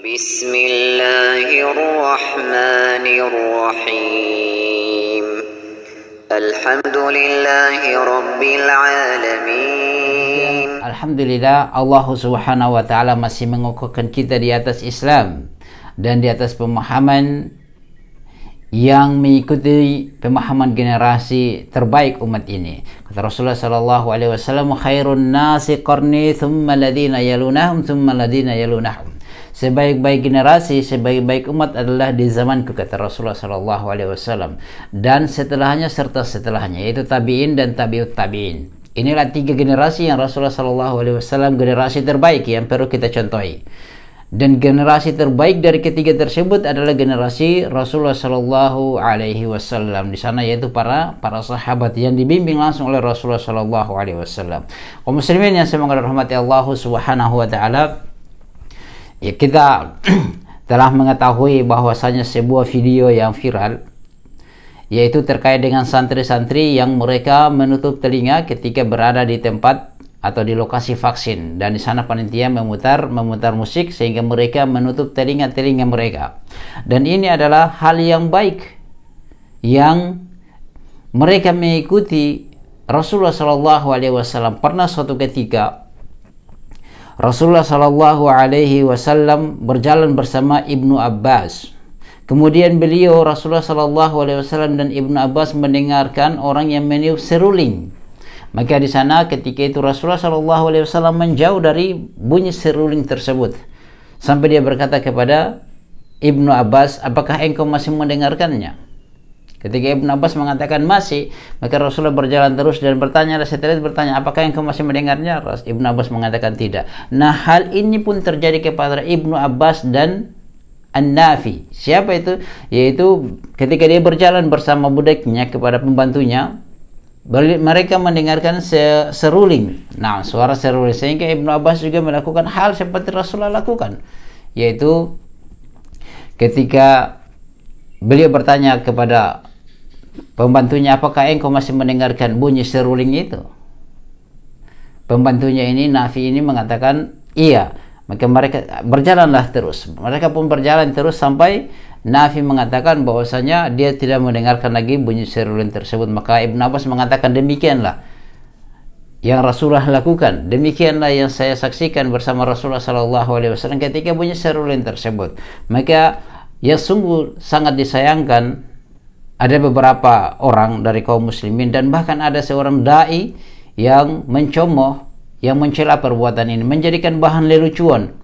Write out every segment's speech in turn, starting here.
Bismillahirrahmanirrahim. Alhamdulillahirabbil alamin. Alhamdulillah, Allah Subhanahu wa taala masih mengukuhkan kita di atas Islam dan di atas pemahaman yang mengikuti pemahaman generasi terbaik umat ini. Kata Rasulullah sallallahu alaihi wasallam, khairun nasi qarni thumma ladina yalunahum thumma ladina yalunahum. Sebaik-baik generasi, sebaik-baik umat adalah di zamanku, kata Rasulullah sallallahu alaihi wasallam, dan setelahnya serta setelahnya, yaitu tabi'in dan tabi'ut tabi'in. Inilah tiga generasi yang Rasulullah sallallahu alaihi wasallam generasi terbaik yang perlu kita contohi. Dan generasi terbaik dari ketiga tersebut adalah generasi Rasulullah Shallallahu Alaihi Wasallam. Di sana yaitu para sahabat yang dibimbing langsung oleh Rasulullah Shallallahu Alaihi Wasallam. Kaum muslimin yang semoga dirahmati Allah Subhanahu Wa Taala, ya kita telah mengetahui bahwasanya sebuah video yang viral, yaitu terkait dengan santri-santri yang mereka menutup telinga ketika berada di tempat atau di lokasi vaksin, dan di sana panitia memutar musik sehingga mereka menutup telinga mereka. Dan ini adalah hal yang baik yang mereka mengikuti Rasulullah Shallallahu Alaihi Wasallam. Pernah suatu ketika Rasulullah Shallallahu Alaihi Wasallam berjalan bersama Ibnu Abbas. Kemudian Rasulullah Shallallahu Alaihi Wasallam dan Ibnu Abbas mendengarkan orang yang meniup seruling. Maka di sana ketika itu Rasulullah Shallallahu Alaihi Wasallam menjauh dari bunyi seruling tersebut, sampai dia berkata kepada Ibnu Abbas, apakah engkau masih mendengarkannya? Ketika Ibnu Abbas mengatakan masih, maka Rasulullah berjalan terus dan setelah itu bertanya, apakah engkau masih mendengarnya? Ibnu Abbas mengatakan tidak. Nah, hal ini pun terjadi kepada Ibnu Abbas dan An-Nafi. Siapa itu? Yaitu ketika dia berjalan bersama budaknya kepada pembantunya, mereka mendengarkan seruling. Nah, suara seruling, sehingga Ibnu Abbas juga melakukan hal seperti Rasulullah lakukan, yaitu ketika beliau bertanya kepada pembantunya, apakah engkau masih mendengarkan bunyi seruling itu? Pembantunya ini, Nafi ini, mengatakan iya. Maka mereka berjalanlah terus. Mereka pun berjalan terus sampai Nafi mengatakan bahwasanya dia tidak mendengarkan lagi bunyi seruling tersebut. Maka Ibnu Abbas mengatakan, demikianlah yang Rasulullah lakukan, demikianlah yang saya saksikan bersama Rasulullah Sallallahu Alaihi Wasallam ketika bunyi seruling tersebut. Maka ya sungguh sangat disayangkan ada beberapa orang dari kaum muslimin dan bahkan ada seorang dai yang mencemooh, yang mencela perbuatan ini, menjadikan bahan lelucuan.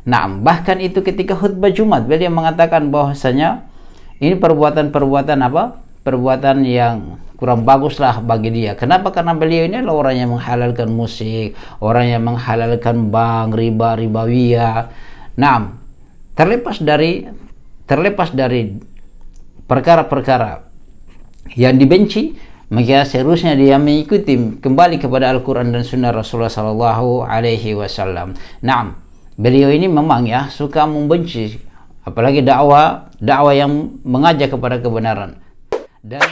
Nah, bahkan itu ketika khutbah Jumat beliau mengatakan bahwasanya ini perbuatan apa? Perbuatan yang kurang baguslah bagi dia. Kenapa? Karena beliau ini adalah orang yang menghalalkan musik, orang yang menghalalkan bank, ribawiyah. Nah, terlepas dari perkara-perkara yang dibenci, maka seharusnya dia mengikuti kembali kepada Al-Quran dan Sunnah Rasulullah Sallallahu Alaihi Wasallam. Nah, beliau ini memang ya suka membenci, apalagi dakwah yang mengajak kepada kebenaran. Dan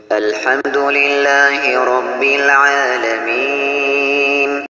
Alhamdulillahirabbil alamin.